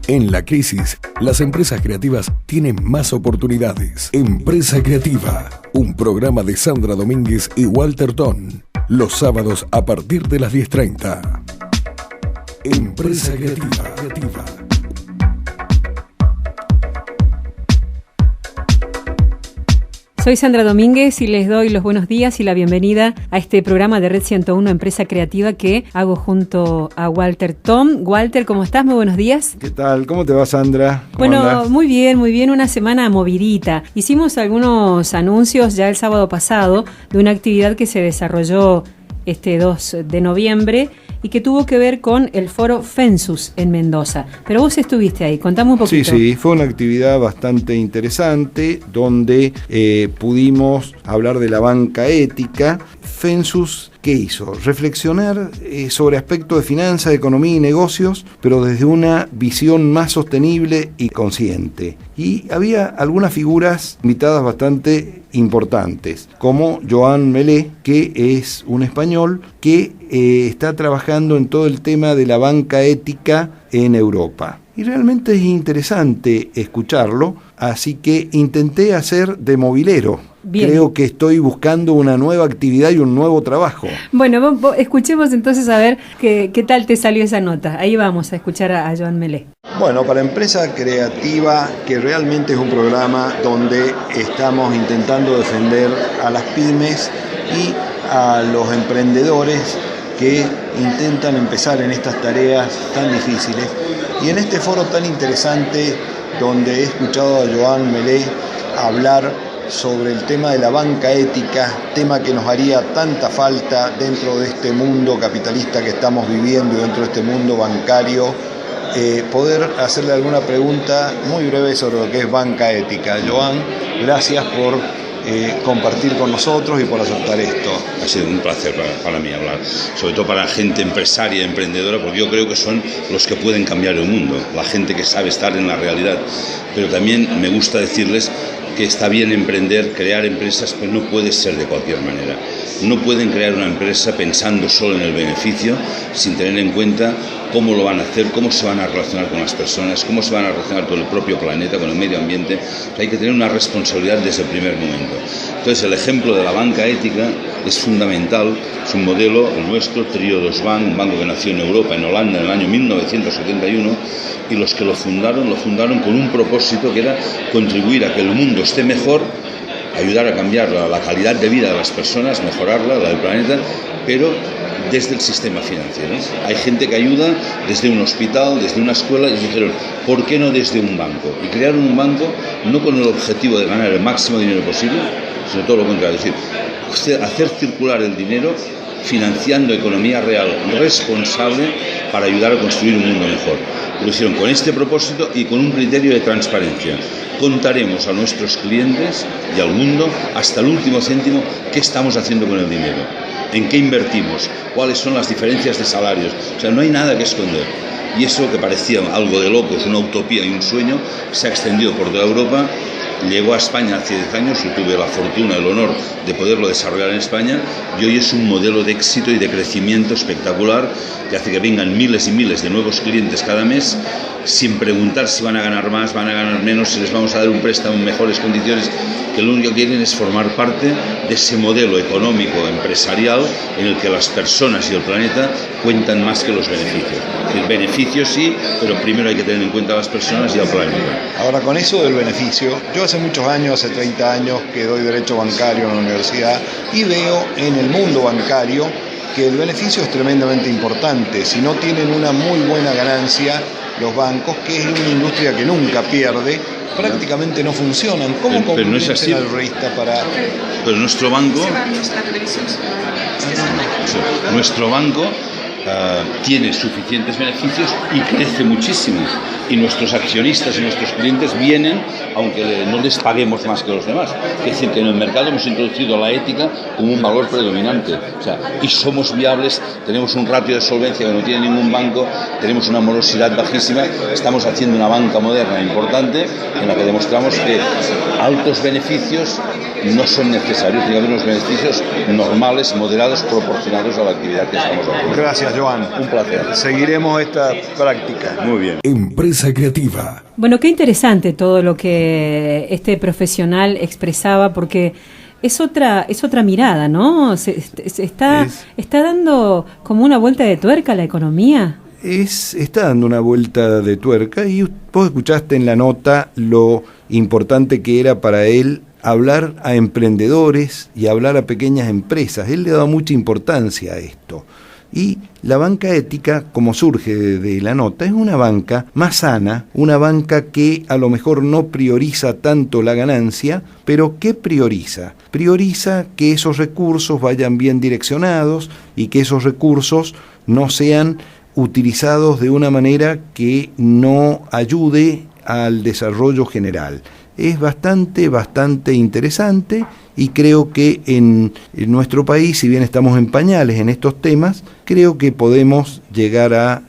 En la crisis, las empresas creativas tienen más oportunidades. Empresa Creativa, un programa de Sandra Domínguez y Walter Ton, los sábados a partir de las 10:30. Empresa Creativa. Soy Sandra Domínguez y les doy los buenos días y la bienvenida a este programa de Red 101 Empresa Creativa que hago junto a Walter Tom. Walter, ¿cómo estás? Muy buenos días. ¿Qué tal? ¿Cómo te va, Sandra? Bueno, andás? muy bien, una semana movidita. Hicimos algunos anuncios ya el sábado pasado de una actividad que se desarrolló este 2 de noviembre y que tuvo que ver con el foro FENSUS en Mendoza. Pero vos estuviste ahí, contame un poquito. Sí, fue una actividad bastante interesante donde pudimos hablar de la banca ética. FENSUS, ¿qué hizo? Reflexionar sobre aspectos de finanzas, economía y negocios, pero desde una visión más sostenible y consciente. Y había algunas figuras invitadas bastante importantes, como Joan Melé, que es un español que está trabajando en todo el tema de la banca ética en Europa. Y realmente es interesante escucharlo, así que intenté hacer de movilero. Bien. Creo que estoy buscando una nueva actividad y un nuevo trabajo. Bueno, escuchemos entonces a ver qué tal te salió esa nota. Ahí vamos a escuchar a Joan Melé. Bueno, para Empresa Creativa, que realmente es un programa donde estamos intentando defender a las pymes y a los emprendedores que intentan empezar en estas tareas tan difíciles. Y en este foro tan interesante, donde he escuchado a Joan Melé hablar sobre el tema de la banca ética, tema que nos haría tanta falta dentro de este mundo capitalista que estamos viviendo y dentro de este mundo bancario, poder hacerle alguna pregunta muy breve sobre lo que es banca ética. Joan, gracias por compartir con nosotros y por aceptar esto. Ha sido un placer para mí hablar, sobre todo para gente empresaria, emprendedora, porque yo creo que son los que pueden cambiar el mundo, la gente que sabe estar en la realidad. Pero también me gusta decirles que está bien emprender, crear empresas, pero no puede ser de cualquier manera. No pueden crear una empresa pensando solo en el beneficio, sin tener en cuenta cómo lo van a hacer, cómo se van a relacionar con las personas, cómo se van a relacionar con el propio planeta, con el medio ambiente. Hay que tener una responsabilidad desde el primer momento. Entonces, el ejemplo de la banca ética es fundamental. Es un modelo, el nuestro, Triodos Bank, un banco que nació en Europa, en Holanda, en el año 1971, y los que lo fundaron con un propósito que era contribuir a que el mundo esté mejor, ayudar a cambiar la calidad de vida de las personas, mejorarla, la del planeta, pero desde el sistema financiero. Hay gente que ayuda desde un hospital, desde una escuela, y dijeron, ¿por qué no desde un banco? Y crearon un banco no con el objetivo de ganar el máximo dinero posible, sino todo lo contrario, es decir, hacer circular el dinero financiando economía real responsable para ayudar a construir un mundo mejor. Lo hicieron con este propósito y con un criterio de transparencia. Contaremos a nuestros clientes y al mundo hasta el último céntimo qué estamos haciendo con el dinero, en qué invertimos, cuáles son las diferencias de salarios. O sea, no hay nada que esconder. Y eso que parecía algo de locos, una utopía y un sueño, se ha extendido por toda Europa. Llegó a España hace 10 años, yo tuve la fortuna, el honor de poderlo desarrollar en España, y hoy es un modelo de éxito y de crecimiento espectacular que hace que vengan miles y miles de nuevos clientes cada mes, sin preguntar si van a ganar más, van a ganar menos, si les vamos a dar un préstamo en mejores condiciones, que lo único que quieren es formar parte de ese modelo económico empresarial en el que las personas y el planeta cuentan más que los beneficios. El beneficio sí, pero primero hay que tener en cuenta a las personas y al planeta. Ahora, con eso del beneficio, yo hace muchos años, hace 30 años que doy derecho bancario en la universidad y veo en el mundo bancario que el beneficio es tremendamente importante. Si no tienen una muy buena ganancia, los bancos, que es una industria que nunca pierde, prácticamente no funcionan. ¿Cómo convencen al revista para...? Pero nuestro banco tiene suficientes beneficios y crece muchísimo. Y nuestros accionistas y nuestros clientes vienen, aunque no les paguemos más que los demás. Es decir, que en el mercado hemos introducido la ética como un valor predominante. O sea, y somos viables, tenemos un ratio de solvencia que no tiene ningún banco, tenemos una morosidad bajísima, estamos haciendo una banca moderna importante en la que demostramos que altos beneficios no son necesarios, digamos, los beneficios normales, moderados, proporcionados a la actividad que estamos haciendo. Gracias, Joan. Un placer. Seguiremos esta práctica. Muy bien. Empresa Creativa. Bueno, qué interesante todo lo que este profesional expresaba, porque es otra mirada, ¿no? Se está dando como una vuelta de tuerca a la economía. Está dando una vuelta de tuerca, y vos escuchaste en la nota lo importante que era para él hablar a emprendedores y hablar a pequeñas empresas. Él le ha dado mucha importancia a esto. Y la banca ética, como surge de la nota, es una banca más sana, una banca que a lo mejor no prioriza tanto la ganancia, pero ¿qué prioriza? Prioriza que esos recursos vayan bien direccionados y que esos recursos no sean utilizados de una manera que no ayude al desarrollo general. Es bastante interesante, y creo que en nuestro país, si bien estamos en pañales en estos temas, creo que podemos llegar a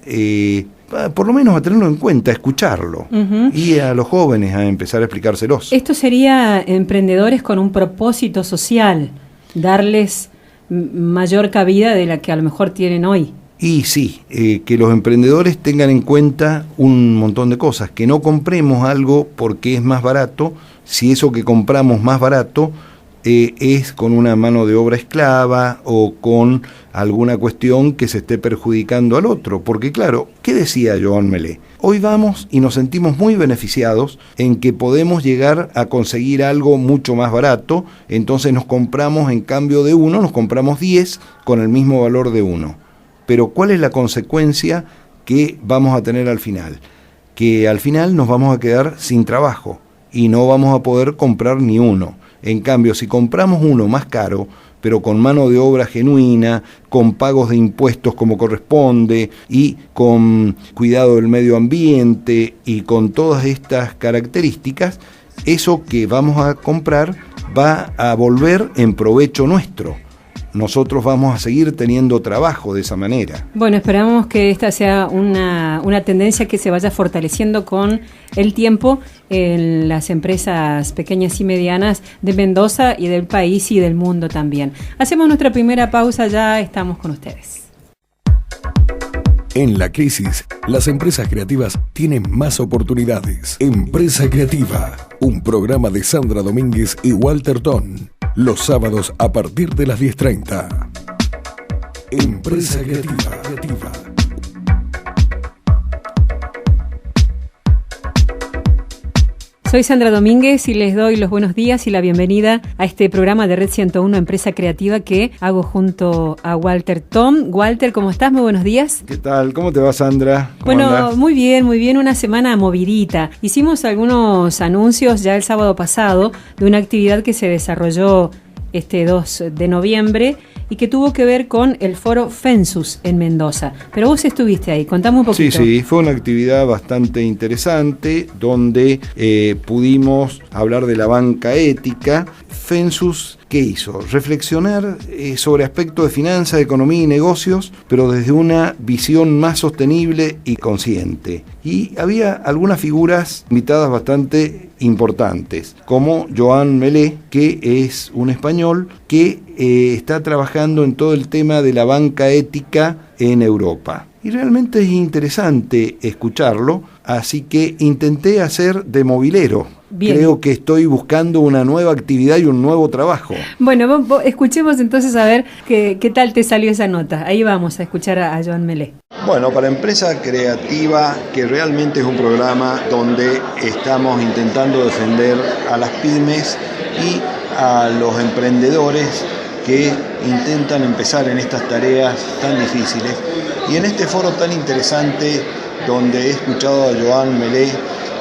por lo menos a tenerlo en cuenta, a escucharlo, y a los jóvenes a empezar a explicárselos. Esto sería emprendedores con un propósito social, darles mayor cabida de la que a lo mejor tienen hoy. Y sí, que los emprendedores tengan en cuenta un montón de cosas, que no compremos algo porque es más barato, si eso que compramos más barato es con una mano de obra esclava o con alguna cuestión que se esté perjudicando al otro. Porque claro, ¿qué decía Joan Melé? Hoy vamos y nos sentimos muy beneficiados en que podemos llegar a conseguir algo mucho más barato, entonces nos compramos, en cambio de uno, nos compramos 10 con el mismo valor de uno. Pero ¿cuál es la consecuencia que vamos a tener al final? Que al final nos vamos a quedar sin trabajo y no vamos a poder comprar ni uno. En cambio, si compramos uno más caro, pero con mano de obra genuina, con pagos de impuestos como corresponde y con cuidado del medio ambiente y con todas estas características, eso que vamos a comprar va a volver en provecho nuestro. Nosotros vamos a seguir teniendo trabajo de esa manera. Bueno, esperamos que esta sea una tendencia que se vaya fortaleciendo con el tiempo en las empresas pequeñas y medianas de Mendoza y del país y del mundo también. Hacemos nuestra primera pausa, ya estamos con ustedes. En la crisis, las empresas creativas tienen más oportunidades. Empresa Creativa, un programa de Sandra Domínguez y Walter Ton. Los sábados a partir de las 10:30. Empresa Creativa. Soy Sandra Domínguez y les doy los buenos días y la bienvenida a este programa de Red 101 Empresa Creativa que hago junto a Walter Tom. Walter, ¿cómo estás? Muy buenos días. ¿Qué tal? ¿Cómo te va, Sandra? Bueno, andás? muy bien, una semana movidita. Hicimos algunos anuncios ya el sábado pasado de una actividad que se desarrolló este 2 de noviembre y que tuvo que ver con el foro FENSUS en Mendoza. Pero vos estuviste ahí, contame un poquito. Sí, fue una actividad bastante interesante donde pudimos hablar de la banca ética. FENSUS, ¿qué hizo? Reflexionar sobre aspectos de finanzas, economía y negocios, pero desde una visión más sostenible y consciente. Y había algunas figuras invitadas bastante importantes, como Joan Melé, que es un español que está trabajando en todo el tema de la banca ética en Europa. Y realmente es interesante escucharlo, así que intenté hacer de movilero. Bien. Creo que estoy buscando una nueva actividad y un nuevo trabajo. Bueno, escuchemos entonces a ver qué tal te salió esa nota. Ahí vamos a escuchar a Joan Melé. Bueno, para Empresa Creativa, que realmente es un programa donde estamos intentando defender a las pymes y a los emprendedores que intentan empezar en estas tareas tan difíciles. Y en este foro tan interesante, donde he escuchado a Joan Melé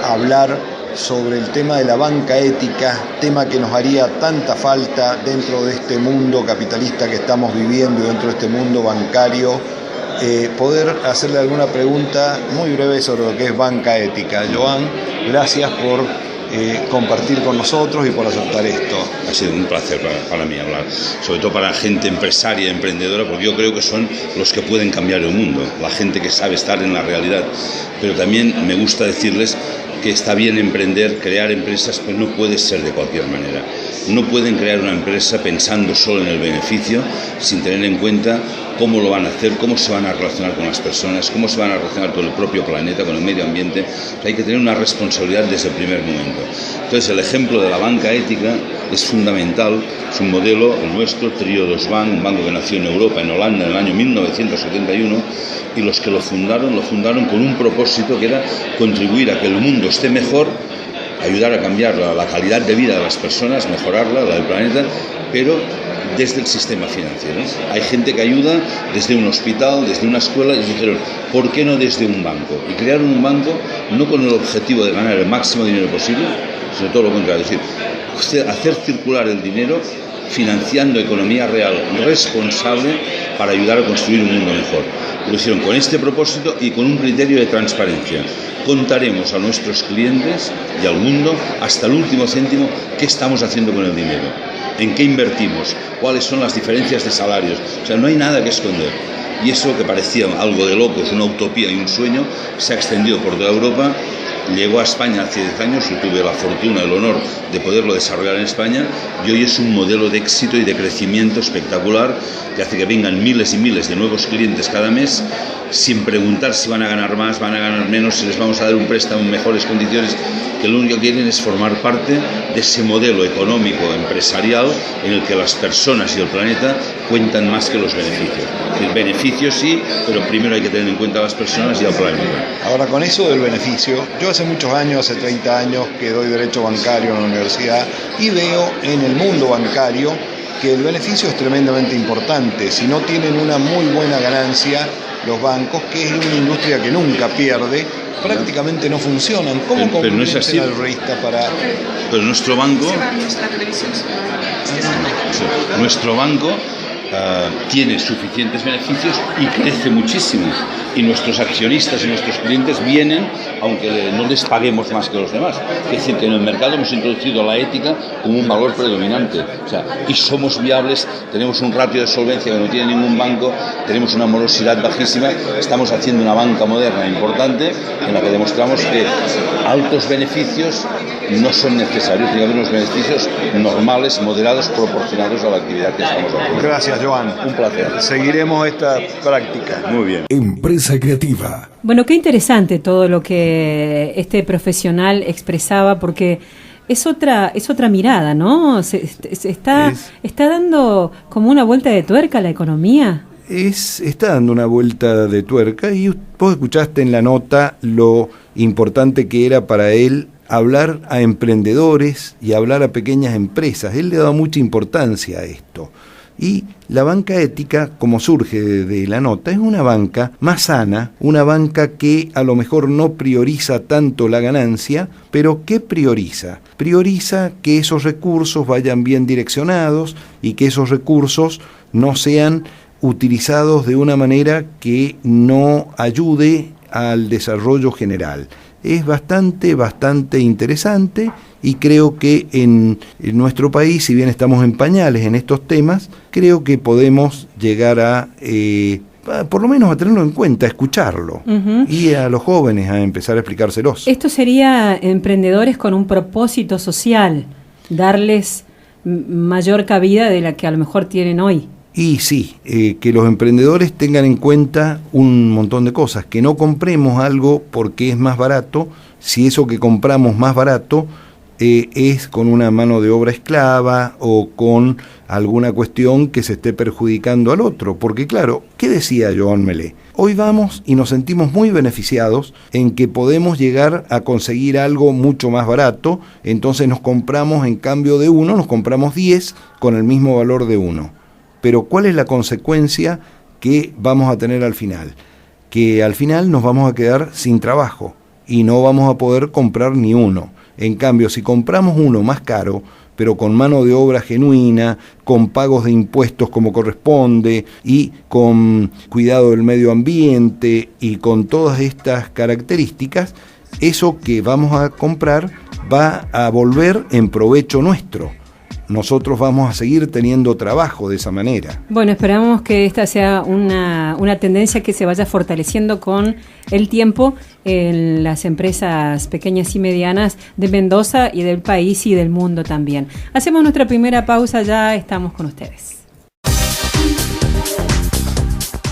hablar sobre el tema de la banca ética, tema que nos haría tanta falta dentro de este mundo capitalista que estamos viviendo y dentro de este mundo bancario, poder hacerle alguna pregunta muy breve sobre lo que es banca ética. Joan, gracias por compartir con nosotros y por aceptar esto. Ha sido un placer para mí hablar, sobre todo para gente empresaria, emprendedora, porque yo creo que son los que pueden cambiar el mundo, la gente que sabe estar en la realidad. Pero también me gusta decirles que está bien emprender, crear empresas, pero no puede ser de cualquier manera. No pueden crear una empresa pensando solo en el beneficio, sin tener en cuenta cómo lo van a hacer, cómo se van a relacionar con las personas, cómo se van a relacionar con el propio planeta, con el medio ambiente. O sea, hay que tener una responsabilidad desde el primer momento. Entonces, el ejemplo de la banca ética es fundamental. Es un modelo, el nuestro, Triodos Bank, un banco que nació en Europa, en Holanda, en el año 1971, y los que lo fundaron con un propósito que era contribuir a que el mundo esté mejor, ayudar a cambiar la calidad de vida de las personas, mejorarla, la del planeta, pero desde el sistema financiero. Hay gente que ayuda desde un hospital, desde una escuela, y dijeron, ¿por qué no desde un banco? Y crearon un banco no con el objetivo de ganar el máximo dinero posible, sino todo lo contrario, es decir, hacer circular el dinero financiando economía real responsable para ayudar a construir un mundo mejor. Lo hicieron con este propósito y con un criterio de transparencia. Contaremos a nuestros clientes y al mundo hasta el último céntimo qué estamos haciendo con el dinero, en qué invertimos, cuáles son las diferencias de salarios. O sea, no hay nada que esconder. Y eso, que parecía algo de locos, una utopía y un sueño, se ha extendido por toda Europa. Llegó a España hace 10 años, yo tuve la fortuna, el honor de poderlo desarrollar en España, y hoy es un modelo de éxito y de crecimiento espectacular que hace que vengan miles y miles de nuevos clientes cada mes, sin preguntar si van a ganar más, van a ganar menos, si les vamos a dar un préstamo en mejores condiciones, que lo único que quieren es formar parte de ese modelo económico empresarial en el que las personas y el planeta cuentan más que los beneficios. El beneficio sí, pero primero hay que tener en cuenta a las personas y al planeta. Ahora, con eso del beneficio, yo hace muchos años, hace 30 años que doy derecho bancario en la universidad y veo en el mundo bancario que el beneficio es tremendamente importante. Si no tienen una muy buena ganancia, los bancos, que es una industria que nunca pierde, prácticamente no funcionan. ¿Cómo convencen al reista para...? Pero nuestro banco... Nuestro banco tiene suficientes beneficios y crece muchísimo. Y nuestros accionistas y nuestros clientes vienen, aunque no les paguemos más que los demás. Es decir, que en el mercado hemos introducido la ética como un valor predominante. O sea, y somos viables, tenemos un ratio de solvencia que no tiene ningún banco, tenemos una morosidad bajísima, estamos haciendo una banca moderna importante en la que demostramos que altos beneficios no son necesarios, tiene que haber unos beneficios normales, moderados, proporcionados a la actividad que estamos haciendo. Gracias, Joan. Un placer. Seguiremos esta práctica. Muy bien. Empresa creativa. Bueno, qué interesante todo lo que este profesional expresaba, porque es otra mirada, ¿no? Está dando como una vuelta de tuerca a la economía. Está dando una vuelta de tuerca, y vos escuchaste en la nota lo importante que era para él hablar a emprendedores y hablar a pequeñas empresas. Él le da mucha importancia a esto. Y la banca ética, como surge de la nota, es una banca más sana, una banca que a lo mejor no prioriza tanto la ganancia, pero ¿qué prioriza? Prioriza que esos recursos vayan bien direccionados y que esos recursos no sean utilizados de una manera que no ayude al desarrollo general. Es bastante interesante, y creo que en nuestro país, si bien estamos en pañales en estos temas, creo que podemos llegar a, por lo menos a tenerlo en cuenta, a escucharlo, y a los jóvenes a empezar a explicárselos. Esto sería emprendedores con un propósito social, darles mayor cabida de la que a lo mejor tienen hoy. Y sí, que los emprendedores tengan en cuenta un montón de cosas, que no compremos algo porque es más barato, si eso que compramos más barato es con una mano de obra esclava o con alguna cuestión que se esté perjudicando al otro. Porque claro, ¿qué decía Joan Melé? Hoy vamos y nos sentimos muy beneficiados en que podemos llegar a conseguir algo mucho más barato, entonces nos compramos, en cambio de uno, nos compramos 10 con el mismo valor de uno. Pero ¿cuál es la consecuencia que vamos a tener al final? Que al final nos vamos a quedar sin trabajo y no vamos a poder comprar ni uno. En cambio, si compramos uno más caro, pero con mano de obra genuina, con pagos de impuestos como corresponde y con cuidado del medio ambiente y con todas estas características, eso que vamos a comprar va a volver en provecho nuestro. nosotros vamos a seguir teniendo trabajo de esa manera. Bueno, esperamos que esta sea una tendencia que se vaya fortaleciendo con el tiempo en las empresas pequeñas y medianas de Mendoza y del país y del mundo también. Hacemos nuestra primera pausa, ya estamos con ustedes.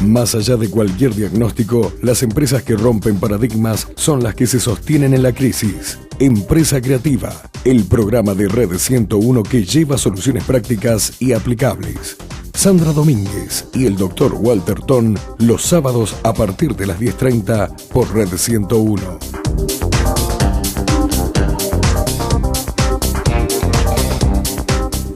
Más allá de cualquier diagnóstico, las empresas que rompen paradigmas son las que se sostienen en la crisis. Empresa Creativa, el programa de Red 101 que lleva soluciones prácticas y aplicables. Sandra Domínguez y el Dr. Walter Ton, los sábados a partir de las 10:30 por Red 101.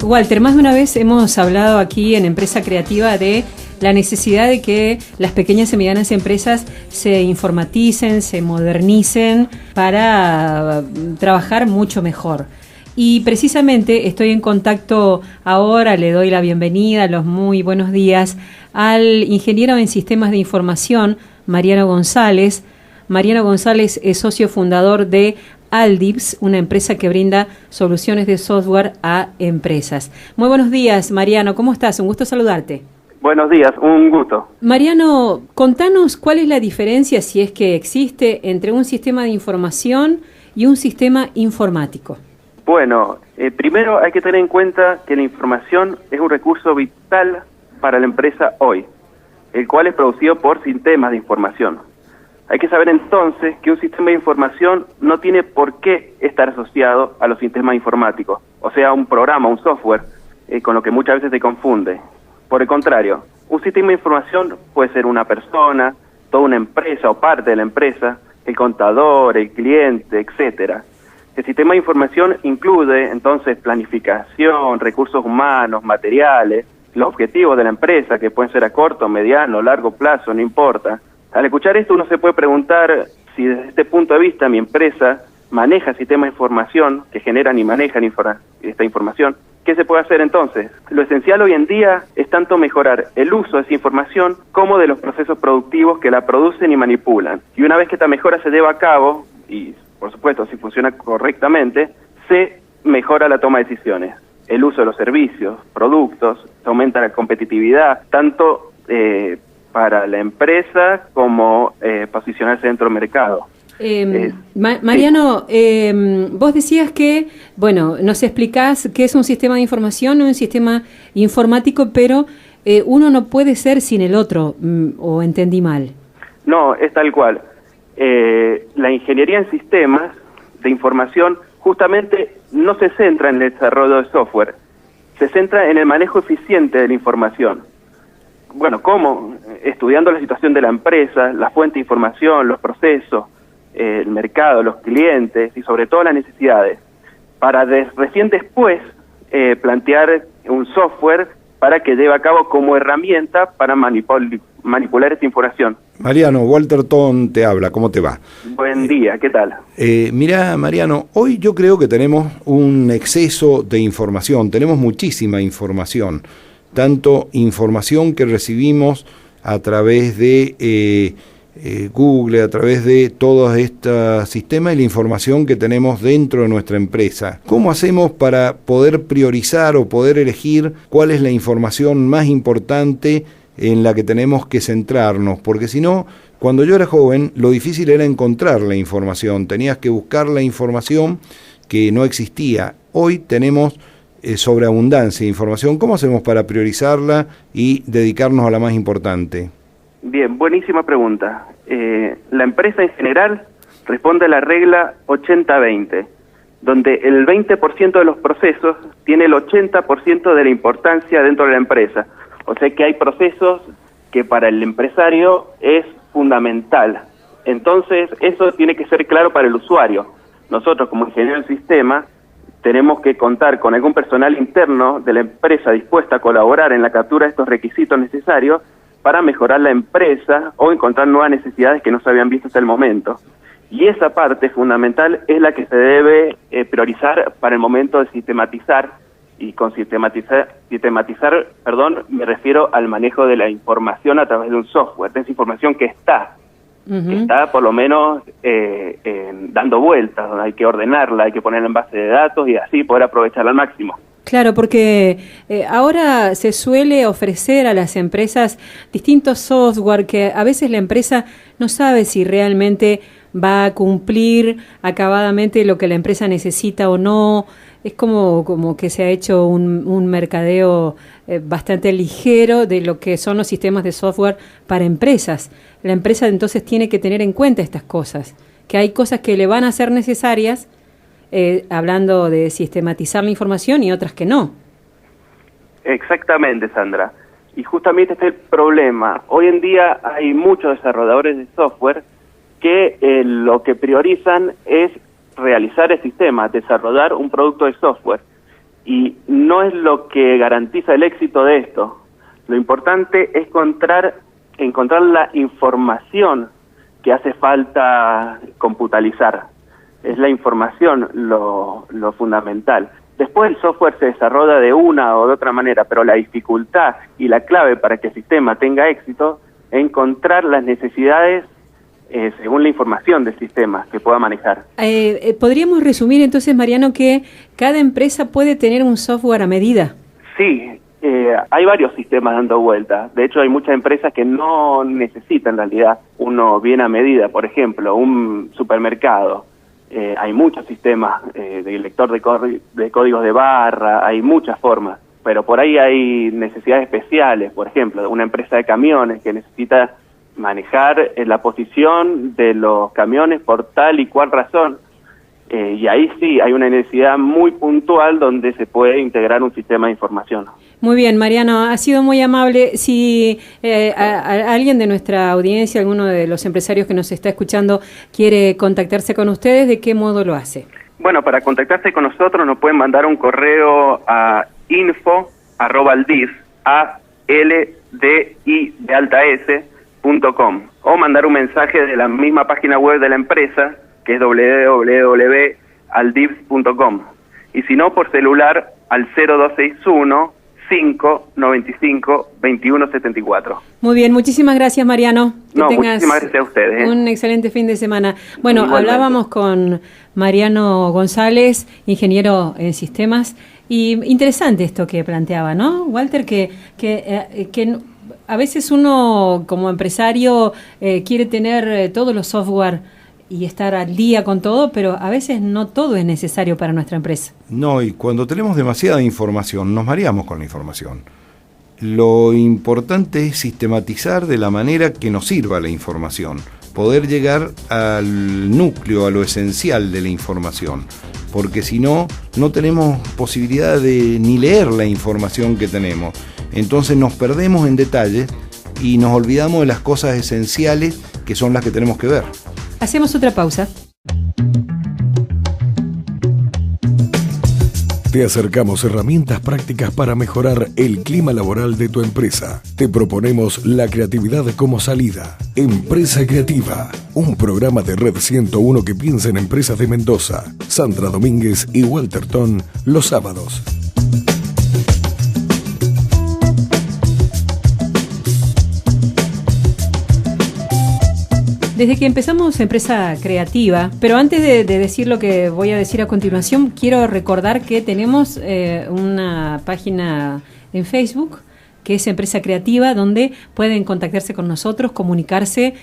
Walter, más de una vez hemos hablado aquí en Empresa Creativa de la necesidad de que las pequeñas y medianas empresas se informaticen, se modernicen para trabajar mucho mejor. Y precisamente estoy en contacto ahora, le doy la bienvenida, los muy buenos días, al ingeniero en sistemas de información, Mariano González. Mariano González es socio fundador de Aldibs, una empresa que brinda soluciones de software a empresas. Muy buenos días, Mariano, ¿cómo estás? Un gusto saludarte. Buenos días, un gusto. Mariano, contanos cuál es la diferencia, si es que existe, entre un sistema de información y un sistema informático. Bueno, primero hay que tener en cuenta que la información es un recurso vital para la empresa hoy, el cual es producido por sistemas de información. Hay que saber entonces que un sistema de información no tiene por qué estar asociado a los sistemas informáticos, o sea, un programa, un software, con lo que muchas veces se confunde. Por el contrario, un sistema de información puede ser una persona, toda una empresa o parte de la empresa, el contador, el cliente, etcétera. El sistema de información incluye entonces planificación, recursos humanos, materiales, los objetivos de la empresa, que pueden ser a corto, mediano, largo plazo, no importa. Al escuchar esto uno se puede preguntar si desde este punto de vista mi empresa maneja sistemas de información que generan y manejan esta información. ¿Qué se puede hacer entonces? Lo esencial hoy en día es tanto mejorar el uso de esa información como de los procesos productivos que la producen y manipulan. Y una vez que esta mejora se lleva a cabo, y por supuesto si funciona correctamente, se mejora la toma de decisiones. El uso de los servicios, productos, se aumenta la competitividad, tanto para la empresa como posicionarse dentro del mercado. Mariano, vos decías que, bueno, nos explicás qué es un sistema de información, un sistema informático, pero uno no puede ser sin el otro, ¿o entendí mal? No, es tal cual. La ingeniería en sistemas de información justamente no se centra en el desarrollo de software, se centra en el manejo eficiente de la información. Bueno, ¿cómo? Estudiando la situación de la empresa, la fuente de información, los procesos, el mercado, los clientes y sobre todo las necesidades, para recién después plantear un software para que lleve a cabo como herramienta para manipular esta información. Mariano, Walter Ton te habla, ¿cómo te va? Buen día, ¿qué tal? Mirá, Mariano, hoy yo creo que tenemos un exceso de información, tenemos muchísima información, tanto información que recibimos a través de Google, a través de todos estos sistemas y la información que tenemos dentro de nuestra empresa. ¿Cómo hacemos para poder priorizar o poder elegir cuál es la información más importante en la que tenemos que centrarnos? Porque si no, cuando yo era joven, lo difícil era encontrar la información. Tenías que buscar la información que no existía. Hoy tenemos sobreabundancia de información. ¿Cómo hacemos para priorizarla y dedicarnos a la más importante? Bien, buenísima pregunta. La empresa en general responde a la regla 80-20, donde el 20% de los procesos tiene el 80% de la importancia dentro de la empresa. O sea que hay procesos que para el empresario es fundamental. Entonces, eso tiene que ser claro para el usuario. Nosotros, como ingenieros del sistema, tenemos que contar con algún personal interno de la empresa dispuesta a colaborar en la captura de estos requisitos necesarios para mejorar la empresa o encontrar nuevas necesidades que no se habían visto hasta el momento. Y esa parte fundamental es la que se debe priorizar para el momento de sistematizar, y con sistematizar, me refiero al manejo de la información a través de un software, de esa información que está por lo menos dando vueltas, donde hay que ordenarla, hay que ponerla en base de datos y así poder aprovecharla al máximo. Claro, porque ahora se suele ofrecer a las empresas distintos software que a veces la empresa no sabe si realmente va a cumplir acabadamente lo que la empresa necesita o no. Es como que se ha hecho un mercadeo bastante ligero de lo que son los sistemas de software para empresas. La empresa entonces tiene que tener en cuenta estas cosas, que hay cosas que le van a ser necesarias, hablando de sistematizar la información, y otras que no. Exactamente, Sandra. Y justamente este es el problema. Hoy en día hay muchos desarrolladores de software que lo que priorizan es realizar el sistema, desarrollar un producto de software. Y no es lo que garantiza el éxito de esto. Lo importante es encontrar la información que hace falta computarizar. Es la información lo fundamental. Después el software se desarrolla de una o de otra manera, pero la dificultad y la clave para que el sistema tenga éxito es encontrar las necesidades según la información del sistema que pueda manejar. ¿Podríamos resumir entonces, Mariano, que cada empresa puede tener un software a medida? Sí, hay varios sistemas dando vueltas. De hecho, hay muchas empresas que no necesitan en realidad uno bien a medida. Por ejemplo, un supermercado. Hay muchos sistemas de lector de códigos de barra, hay muchas formas. Pero por ahí hay necesidades especiales. Por ejemplo, una empresa de camiones que necesita manejar la posición de los camiones por tal y cual razón. Y ahí sí hay una necesidad muy puntual donde se puede integrar un sistema de información. Muy bien, Mariano, ha sido muy amable. Si a alguien de nuestra audiencia, alguno de los empresarios que nos está escuchando, quiere contactarse con ustedes, ¿de qué modo lo hace? Bueno, para contactarse con nosotros nos pueden mandar un correo a info@aldiv.com o mandar un mensaje de la misma página web de la empresa, que es www.aldiv.com, y si no, por celular al 0261-595-2174. Muy bien, muchísimas gracias, Mariano. Muchísimas gracias a ustedes. Un excelente fin de semana. Bueno, igualmente. Hablábamos con Mariano González, ingeniero en sistemas, y interesante esto que planteaba, ¿no, Walter? Que a veces uno como empresario quiere tener todos los software y estar al día con todo, pero a veces no todo es necesario para nuestra empresa. No, y cuando tenemos demasiada información, nos mareamos con la información. Lo importante es sistematizar de la manera que nos sirva la información, poder llegar al núcleo, a lo esencial de la información, porque si no, no tenemos posibilidad de ni leer la información que tenemos. Entonces nos perdemos en detalles y nos olvidamos de las cosas esenciales que son las que tenemos que ver. Hacemos otra pausa. Te acercamos herramientas prácticas para mejorar el clima laboral de tu empresa. Te proponemos la creatividad como salida. Empresa Creativa, un programa de Red 101 que piensa en empresas de Mendoza. Sandra Domínguez y Walter Ton, los sábados. Desde que empezamos Empresa Creativa, pero antes de decir lo que voy a decir a continuación, quiero recordar que tenemos una página en Facebook que es Empresa Creativa, donde pueden contactarse con nosotros, comunicarse,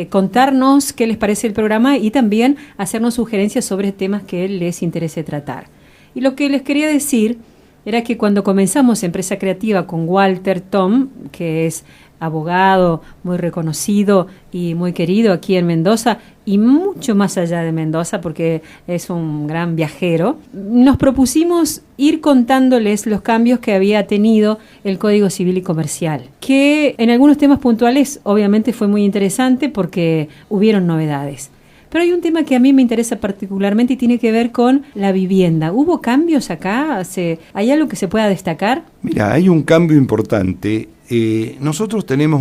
contarnos qué les parece el programa y también hacernos sugerencias sobre temas que les interese tratar. Y lo que les quería decir era que cuando comenzamos Empresa Creativa con Walter Tom, que es abogado muy reconocido y muy querido aquí en Mendoza y mucho más allá de Mendoza porque es un gran viajero, nos propusimos ir contándoles los cambios que había tenido el Código Civil y Comercial, que en algunos temas puntuales obviamente fue muy interesante porque hubieron novedades. Pero hay un tema que a mí me interesa particularmente y tiene que ver con la vivienda. ¿Hubo cambios acá? ¿Hay algo que se pueda destacar? Mira, hay un cambio importante. Nosotros tenemos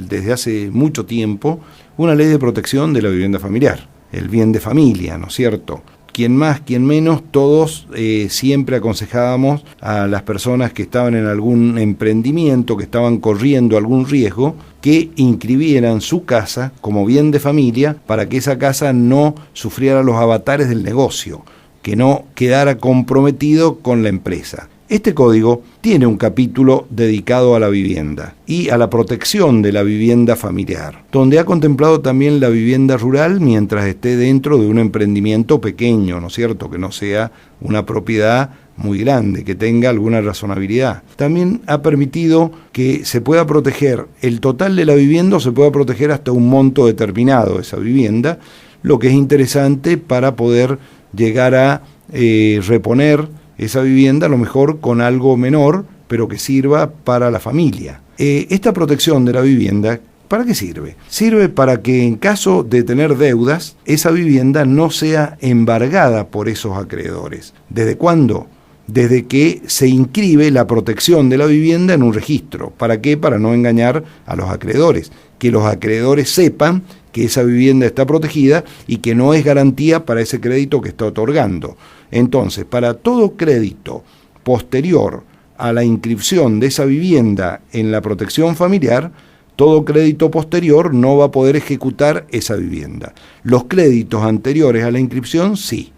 desde hace mucho tiempo una ley de protección de la vivienda familiar, el bien de familia, ¿no es cierto? Quien más, quien menos, todos siempre aconsejábamos a las personas que estaban en algún emprendimiento, que estaban corriendo algún riesgo, que inscribieran su casa como bien de familia para que esa casa no sufriera los avatares del negocio, que no quedara comprometido con la empresa. Este código tiene un capítulo dedicado a la vivienda y a la protección de la vivienda familiar, donde ha contemplado también la vivienda rural mientras esté dentro de un emprendimiento pequeño, ¿no es cierto?, que no sea una propiedad muy grande, que tenga alguna razonabilidad. También ha permitido que se pueda proteger el total de la vivienda o se pueda proteger hasta un monto determinado de esa vivienda, lo que es interesante para poder llegar a reponer esa vivienda a lo mejor con algo menor, pero que sirva para la familia. Esta protección de la vivienda, ¿para qué sirve? Sirve para que en caso de tener deudas, esa vivienda no sea embargada por esos acreedores. ¿Desde cuándo? Desde que se inscribe la protección de la vivienda en un registro. ¿Para qué? Para no engañar a los acreedores. Que los acreedores sepan que esa vivienda está protegida y que no es garantía para ese crédito que está otorgando. Entonces, para todo crédito posterior a la inscripción de esa vivienda en la protección familiar, todo crédito posterior no va a poder ejecutar esa vivienda. Los créditos anteriores a la inscripción sí,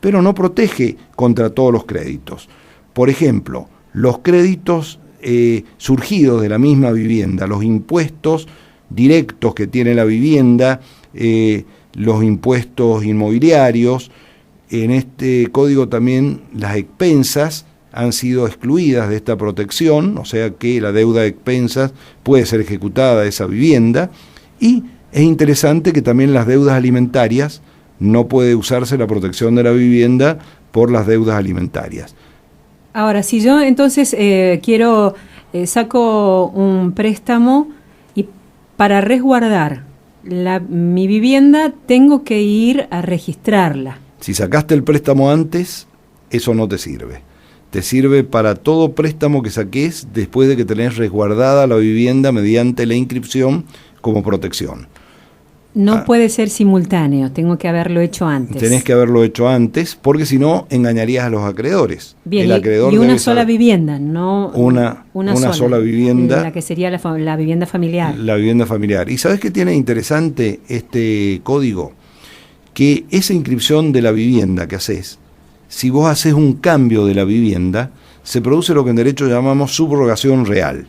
pero no protege contra todos los créditos. Por ejemplo, los créditos surgidos de la misma vivienda, los impuestos directos que tiene la vivienda, los impuestos inmobiliarios. En este código también las expensas han sido excluidas de esta protección, o sea que la deuda de expensas puede ser ejecutada de esa vivienda, y es interesante que también las deudas alimentarias no puede usarse la protección de la vivienda por las deudas alimentarias. Ahora, si yo entonces saco un préstamo y para resguardar mi vivienda tengo que ir a registrarla. Si sacaste el préstamo antes, eso no te sirve. Te sirve para todo préstamo que saques después de que tenés resguardada la vivienda mediante la inscripción como protección. No puede ser simultáneo, tengo que haberlo hecho antes. Tenés que haberlo hecho antes, porque si no, engañarías a los acreedores. Bien, el acreedor y una sola vivienda, no una sola vivienda. La que sería la vivienda familiar. La vivienda familiar. ¿Y sabes qué tiene interesante este código? Que esa inscripción de la vivienda que haces, si vos haces un cambio de la vivienda, se produce lo que en derecho llamamos subrogación real.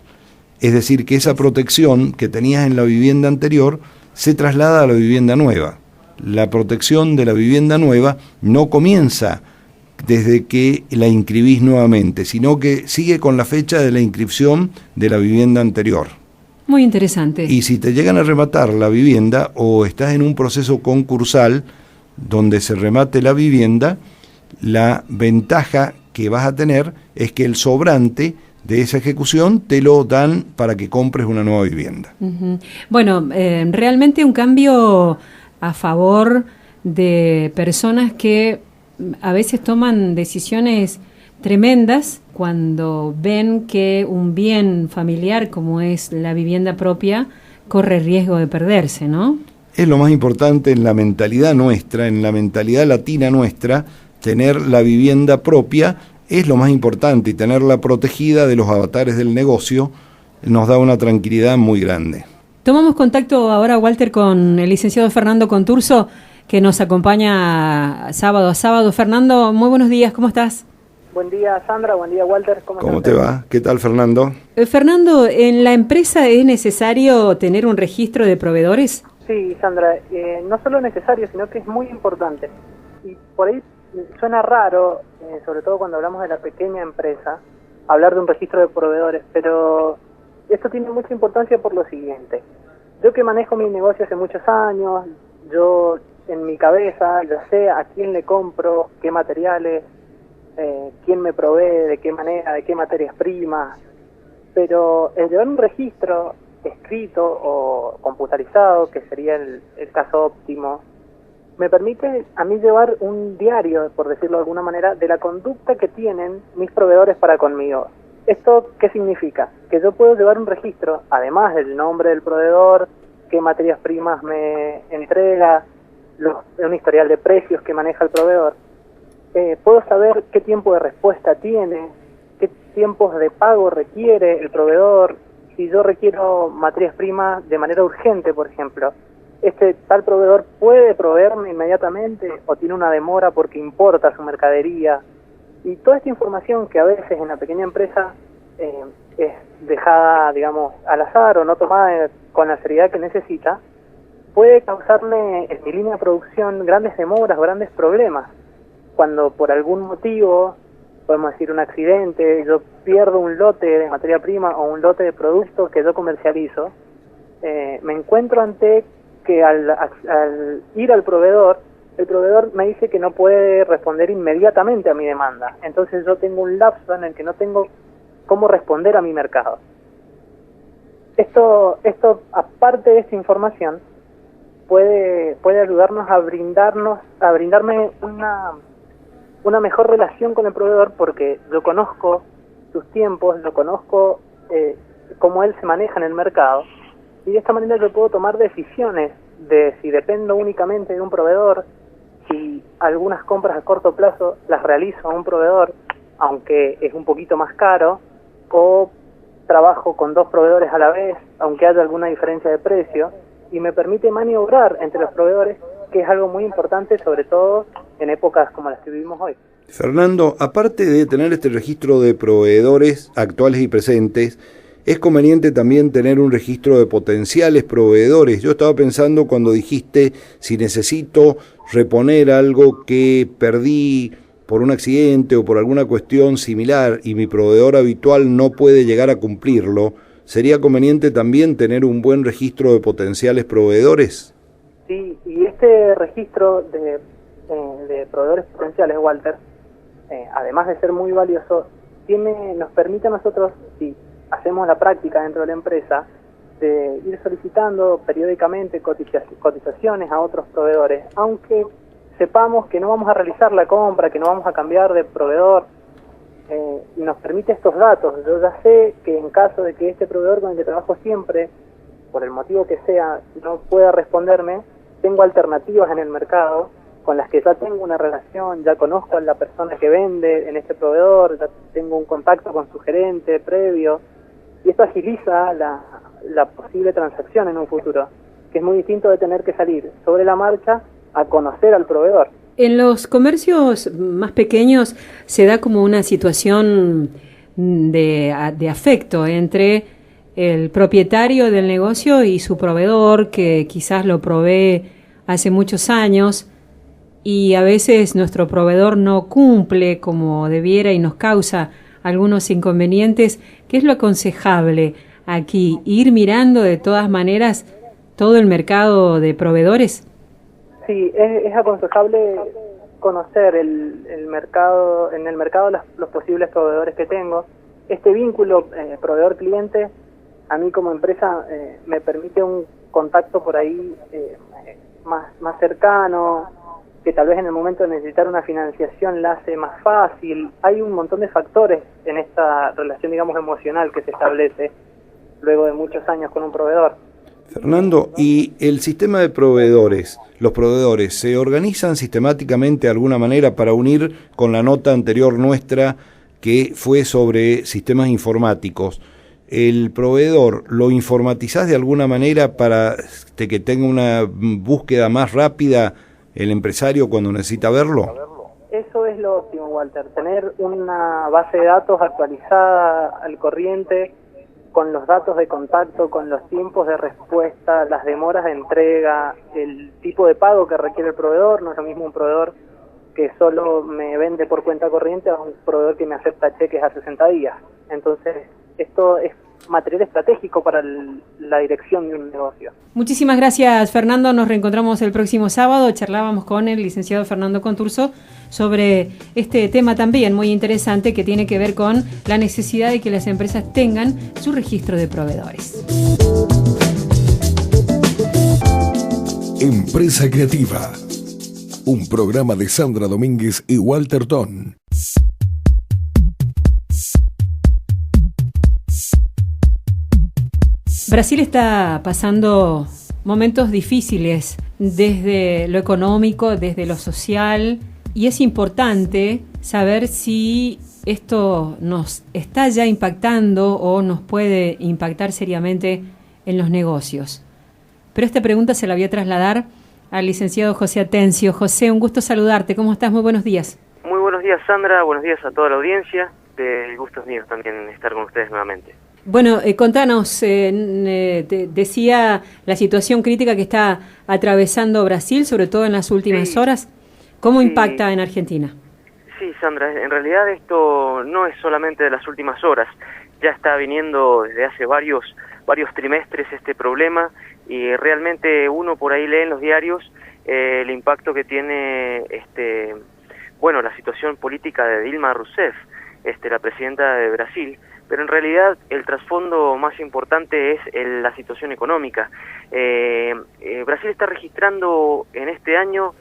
Es decir, que esa protección que tenías en la vivienda anterior se traslada a la vivienda nueva. La protección de la vivienda nueva no comienza desde que la inscribís nuevamente, sino que sigue con la fecha de la inscripción de la vivienda anterior. Muy interesante. Y si te llegan a rematar la vivienda o estás en un proceso concursal donde se remate la vivienda, la ventaja que vas a tener es que el sobrante de esa ejecución te lo dan para que compres una nueva vivienda. Uh-huh. Bueno, realmente un cambio a favor de personas que a veces toman decisiones tremendas cuando ven que un bien familiar como es la vivienda propia corre riesgo de perderse, ¿no? Es lo más importante en la mentalidad nuestra, en la mentalidad latina nuestra, tener la vivienda propia es lo más importante, y tenerla protegida de los avatares del negocio nos da una tranquilidad muy grande. Tomamos contacto ahora, Walter, con el licenciado Fernando Conturso, que nos acompaña sábado a sábado. Fernando, muy buenos días, ¿cómo estás? Buen día, Sandra, buen día, Walter. ¿Cómo te va? ¿Qué tal, Fernando? Fernando, ¿en la empresa es necesario tener un registro de proveedores? Sí, Sandra, no solo es necesario, sino que es muy importante. Y por ahí suena raro, sobre todo cuando hablamos de la pequeña empresa, hablar de un registro de proveedores, pero esto tiene mucha importancia por lo siguiente. Yo que manejo mi negocio hace muchos años, yo en mi cabeza ya sé a quién le compro, qué materiales, quién me provee, de qué manera, de qué materias primas, pero el llevar un registro escrito o computarizado, que sería el caso óptimo, me permite a mí llevar un diario, por decirlo de alguna manera, de la conducta que tienen mis proveedores para conmigo. ¿Esto qué significa? Que yo puedo llevar un registro, además del nombre del proveedor, qué materias primas me entrega, un historial de precios que maneja el proveedor. Puedo saber qué tiempo de respuesta tiene, qué tiempos de pago requiere el proveedor, si yo requiero materias primas de manera urgente, por ejemplo. ¿Este tal proveedor puede proveerme inmediatamente o tiene una demora porque importa su mercadería? Y toda esta información que a veces en la pequeña empresa es dejada, digamos, al azar o no tomada con la seriedad que necesita, puede causarle en mi línea de producción grandes demoras, grandes problemas. Cuando por algún motivo, podemos decir un accidente, yo pierdo un lote de materia prima o un lote de producto que yo comercializo, me encuentro ante que al ir al proveedor, el proveedor me dice que no puede responder inmediatamente a mi demanda. Entonces yo tengo un lapso en el que no tengo cómo responder a mi mercado. Esto aparte de esta información, puede ayudarnos a brindarme una mejor relación con el proveedor, porque yo conozco sus tiempos, yo conozco cómo él se maneja en el mercado, y de esta manera yo puedo tomar decisiones de si dependo únicamente de un proveedor, si algunas compras a corto plazo las realizo a un proveedor, aunque es un poquito más caro, o trabajo con 2 proveedores a la vez, aunque haya alguna diferencia de precio, y me permite maniobrar entre los proveedores, que es algo muy importante, sobre todo en épocas como las que vivimos hoy. Fernando, aparte de tener este registro de proveedores actuales y presentes, es conveniente también tener un registro de potenciales proveedores. Yo estaba pensando cuando dijiste, si necesito reponer algo que perdí por un accidente o por alguna cuestión similar y mi proveedor habitual no puede llegar a cumplirlo, ¿sería conveniente también tener un buen registro de potenciales proveedores? Sí, y este registro de proveedores potenciales, Walter, además de ser muy valioso, nos permite a nosotros, si hacemos la práctica dentro de la empresa, de ir solicitando periódicamente cotizaciones a otros proveedores, aunque sepamos que no vamos a realizar la compra, que no vamos a cambiar de proveedor, y nos permite estos datos. Yo ya sé que en caso de que este proveedor con el que trabajo siempre, por el motivo que sea, no pueda responderme, tengo alternativas en el mercado con las que ya tengo una relación, ya conozco a la persona que vende en este proveedor, ya tengo un contacto con su gerente previo, y esto agiliza la posible transacción en un futuro, que es muy distinto de tener que salir sobre la marcha a conocer al proveedor. En los comercios más pequeños se da como una situación de afecto entre el propietario del negocio y su proveedor, que quizás lo provee hace muchos años, y a veces nuestro proveedor no cumple como debiera y nos causa algunos inconvenientes. ¿Qué es lo aconsejable aquí? ¿Ir mirando de todas maneras todo el mercado de proveedores? Sí, es aconsejable conocer el mercado, en el mercado los posibles proveedores que tengo. Este vínculo proveedor-cliente a mí como empresa me permite un contacto por ahí más cercano, que tal vez en el momento de necesitar una financiación la hace más fácil. Hay un montón de factores en esta relación, digamos, emocional que se establece luego de muchos años con un proveedor. Fernando, ¿y el sistema de proveedores, los proveedores, se organizan sistemáticamente de alguna manera para unir con la nota anterior nuestra que fue sobre sistemas informáticos? ¿El proveedor lo informatizás de alguna manera para que tenga una búsqueda más rápida el empresario cuando necesita verlo? Eso es lo óptimo, Walter, tener una base de datos actualizada al corriente, con los datos de contacto, con los tiempos de respuesta, las demoras de entrega, el tipo de pago que requiere el proveedor. No es lo mismo un proveedor que solo me vende por cuenta corriente a un proveedor que me acepta cheques a 60 días. Entonces, esto es material estratégico para la dirección de un negocio. Muchísimas gracias, Fernando. Nos reencontramos el próximo sábado. Charlábamos con el licenciado Fernando Conturso sobre este tema también muy interesante que tiene que ver con la necesidad de que las empresas tengan su registro de proveedores. Empresa Creativa, un programa de Sandra Domínguez y Walter Ton. Brasil está pasando momentos difíciles desde lo económico, desde lo social, y es importante saber si esto nos está ya impactando o nos puede impactar seriamente en los negocios. Pero esta pregunta se la voy a trasladar al licenciado José Atencio. José, un gusto saludarte. ¿Cómo estás? Muy buenos días. Muy buenos Buenos días, Sandra, buenos días a toda la audiencia. El gusto es mío también estar con ustedes nuevamente. Bueno, contanos, decía la situación crítica que está atravesando Brasil, sobre todo en las últimas horas. ¿Cómo impacta en Argentina? Sí, Sandra, en realidad esto no es solamente de las últimas horas. Ya está viniendo desde hace varios trimestres este problema y realmente uno por ahí lee en los diarios el impacto que tiene la situación política de Dilma Rousseff, la presidenta de Brasil, pero en realidad el trasfondo más importante es la situación económica. Brasil está registrando en este año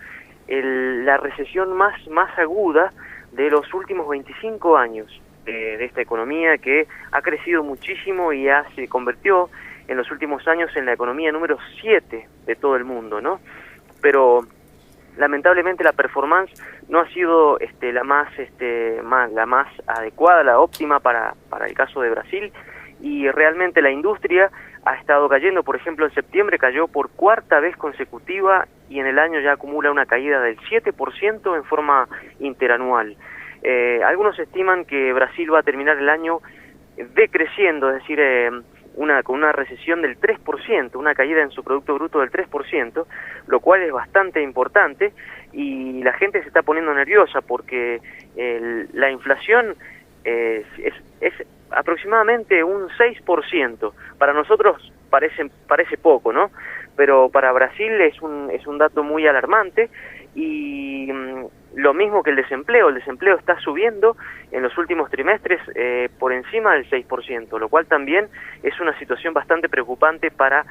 la recesión más aguda de los últimos 25 años de esta economía, que ha crecido muchísimo y se convirtió en los últimos años en la economía número 7 de todo el mundo, ¿no? Pero lamentablemente la performance no ha sido la más adecuada, la óptima para el caso de Brasil, y realmente la industria ha estado cayendo. Por ejemplo, en septiembre cayó por cuarta vez consecutiva y en el año ya acumula una caída del 7% en forma interanual. Algunos estiman que Brasil va a terminar el año decreciendo, es decir, con una recesión del 3%, una caída en su Producto Bruto del 3%, lo cual es bastante importante, y la gente se está poniendo nerviosa porque la inflación es aproximadamente un 6%. Para nosotros parece poco, ¿no? Pero para Brasil es un dato muy alarmante, y lo mismo que el desempleo está subiendo en los últimos trimestres por encima del 6%, lo cual también es una situación bastante preocupante para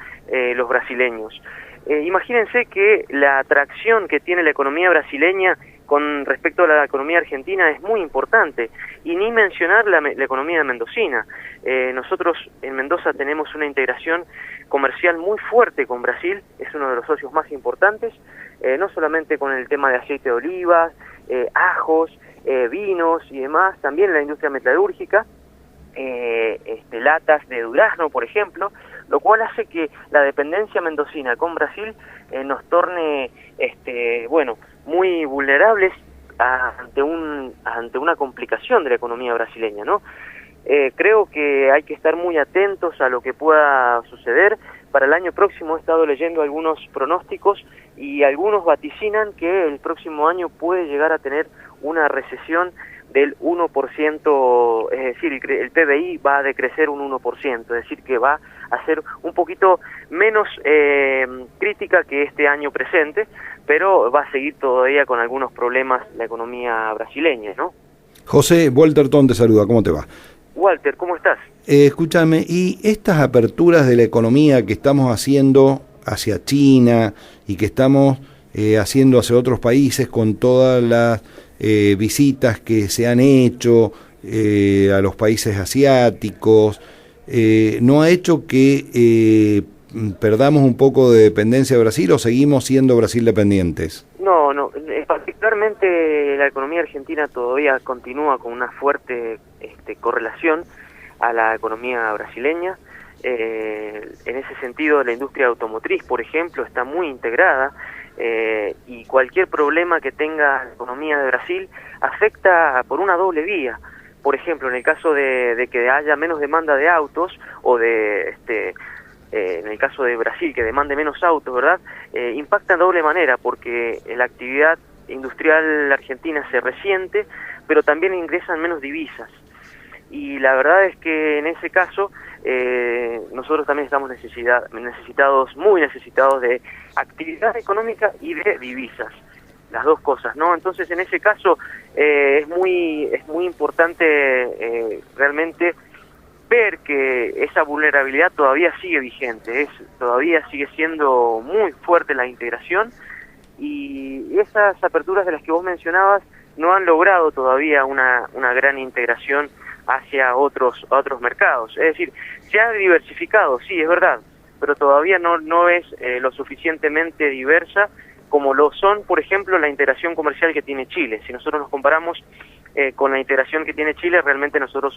los brasileños. Imagínense que la atracción que tiene la economía brasileña con respecto a la economía argentina es muy importante, y ni mencionar la economía mendocina. Nosotros en Mendoza tenemos una integración comercial muy fuerte con Brasil, es uno de los socios más importantes, no solamente con el tema de aceite de oliva, ajos, vinos y demás, también la industria metalúrgica, latas de durazno, por ejemplo, lo cual hace que la dependencia mendocina con Brasil nos torne muy vulnerables ante una complicación de la economía brasileña, ¿no? Creo que hay que estar muy atentos a lo que pueda suceder. Para el año próximo he estado leyendo algunos pronósticos y algunos vaticinan que el próximo año puede llegar a tener una recesión del 1%, es decir, el PBI va a decrecer un 1%, es decir, que va a ser un poquito menos crítica que este año presente, pero va a seguir todavía con algunos problemas la economía brasileña, ¿no? José, Walter Ton te saluda, ¿cómo te va? Walter, ¿cómo estás? Escúchame, y estas aperturas de la economía que estamos haciendo hacia China y que estamos haciendo hacia otros países con todas las visitas que se han hecho a los países asiáticos, ¿no ha hecho que perdamos un poco de dependencia de Brasil o seguimos siendo Brasil dependientes? No, particularmente la economía argentina todavía continúa con una fuerte correlación a la economía brasileña. En ese sentido, la industria automotriz, por ejemplo, está muy integrada, y cualquier problema que tenga la economía de Brasil afecta por una doble vía. Por ejemplo, en el caso de que haya menos demanda de autos, o en el caso de Brasil, que demande menos autos, ¿verdad? Impacta de doble manera, porque la actividad industrial argentina se resiente, pero también ingresan menos divisas. Y la verdad es que en ese caso nosotros también estamos muy necesitados de actividad económica y de divisas, las dos cosas, ¿no? Entonces en ese caso es muy importante realmente ver que esa vulnerabilidad todavía sigue vigente, todavía sigue siendo muy fuerte la integración, y esas aperturas de las que vos mencionabas no han logrado todavía una gran integración hacia otros mercados. Es decir, se ha diversificado, sí, es verdad, pero todavía no es lo suficientemente diversa como lo son, por ejemplo, la integración comercial que tiene Chile. Si nosotros nos comparamos con la integración que tiene Chile, realmente nosotros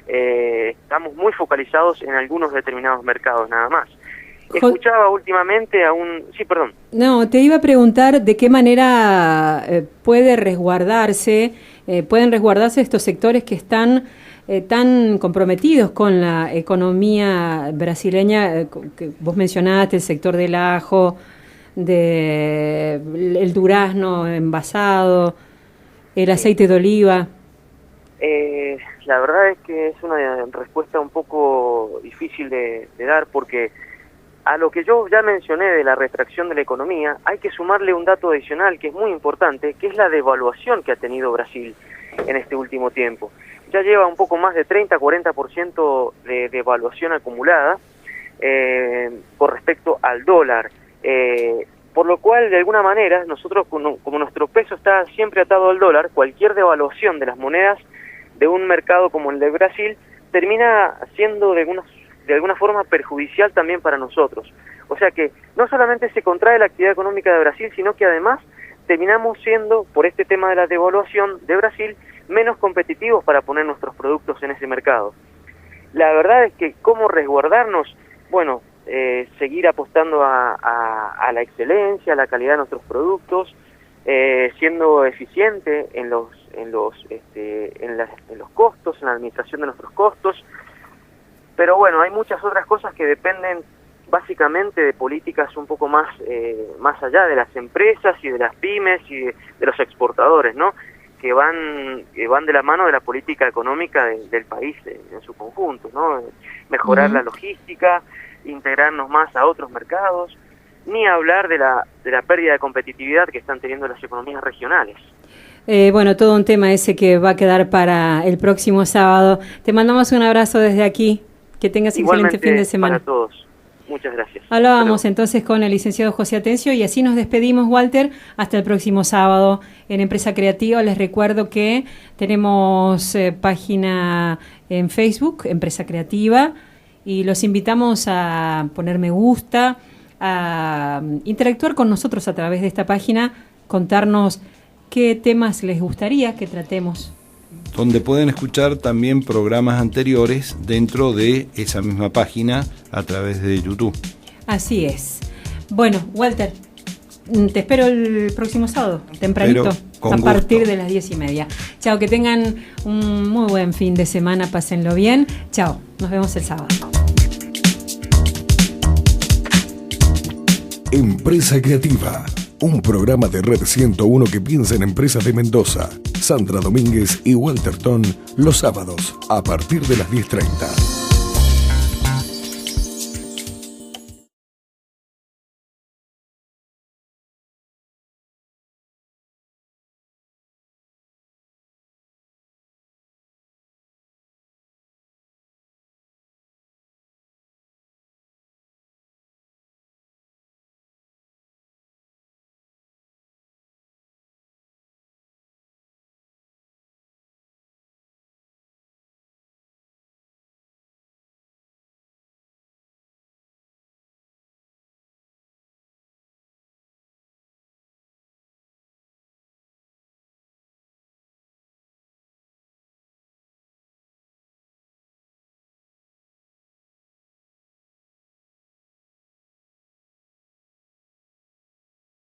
estamos muy focalizados en algunos determinados mercados nada más. Escuchaba últimamente a un... Sí, perdón. No, te iba a preguntar de qué manera pueden resguardarse estos sectores que están tan comprometidos con la economía brasileña, que vos mencionaste, el sector del ajo, el durazno envasado, el aceite de oliva. La verdad es que es una respuesta un poco difícil de dar, porque a lo que yo ya mencioné de la retracción de la economía, hay que sumarle un dato adicional que es muy importante, que es la devaluación que ha tenido Brasil en este último tiempo. Ya lleva un poco más de 30-40% de devaluación acumulada con respecto al dólar, por lo cual, de alguna manera, nosotros, como nuestro peso está siempre atado al dólar, cualquier devaluación de las monedas de un mercado como el de Brasil termina siendo de alguna forma perjudicial también para nosotros. O sea que no solamente se contrae la actividad económica de Brasil, sino que además terminamos siendo, por este tema de la devaluación de Brasil, menos competitivos para poner nuestros productos en ese mercado. La verdad es que cómo resguardarnos, bueno, seguir apostando a la excelencia, a la calidad de nuestros productos, siendo eficiente en los costos, en la administración de nuestros costos. Pero bueno, hay muchas otras cosas que dependen básicamente de políticas un poco más allá de las empresas y de las pymes y de los exportadores, ¿no? Que van de la mano de la política económica del país en su conjunto, ¿no? Mejorar la logística, integrarnos más a otros mercados, ni hablar de la pérdida de competitividad que están teniendo las economías regionales. Bueno, todo un tema ese que va a quedar para el próximo sábado. Te mandamos un abrazo desde aquí. Que tengas un excelente fin de semana. Para todos. Muchas gracias. Hablábamos entonces con el licenciado José Atencio y así nos despedimos, Walter, hasta el próximo sábado en Empresa Creativa. Les recuerdo que tenemos página en Facebook, Empresa Creativa, y los invitamos a poner me gusta, a interactuar con nosotros a través de esta página, contarnos qué temas les gustaría que tratemos. Donde pueden escuchar también programas anteriores dentro de esa misma página a través de YouTube. Así es. Bueno, Walter, te espero el próximo sábado, tempranito, a partir de las 10:30. Chao, que tengan un muy buen fin de semana, pásenlo bien. Chao, nos vemos el sábado. Empresa Creativa, un programa de Red 101 que piensa en empresas de Mendoza. Sandra Domínguez y Walter Ton, los sábados, a partir de las 10:30.